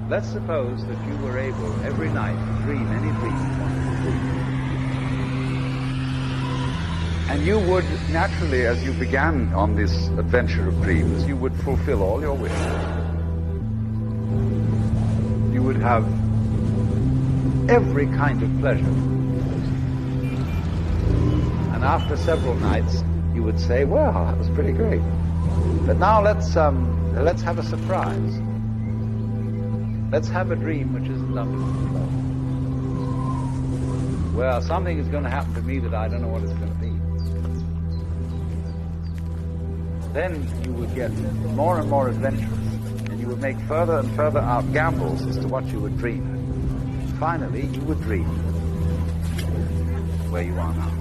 Let's suppose that you were able every night to dream any dream you wanted to dream. And you would, naturally, as you began on this adventure of dreams, you would fulfill all your wishes. You would have every kind of pleasure. And after several nights, you would say, well, that was pretty great. But now let's have a surprise. Let's have a dream which isn't under control. Well, something is going to happen to me that I don't know what it's going to be. Then you would get more and more adventurous, and you would make further and further out gambles as to what you would dream. Finally, you would dream where you are now.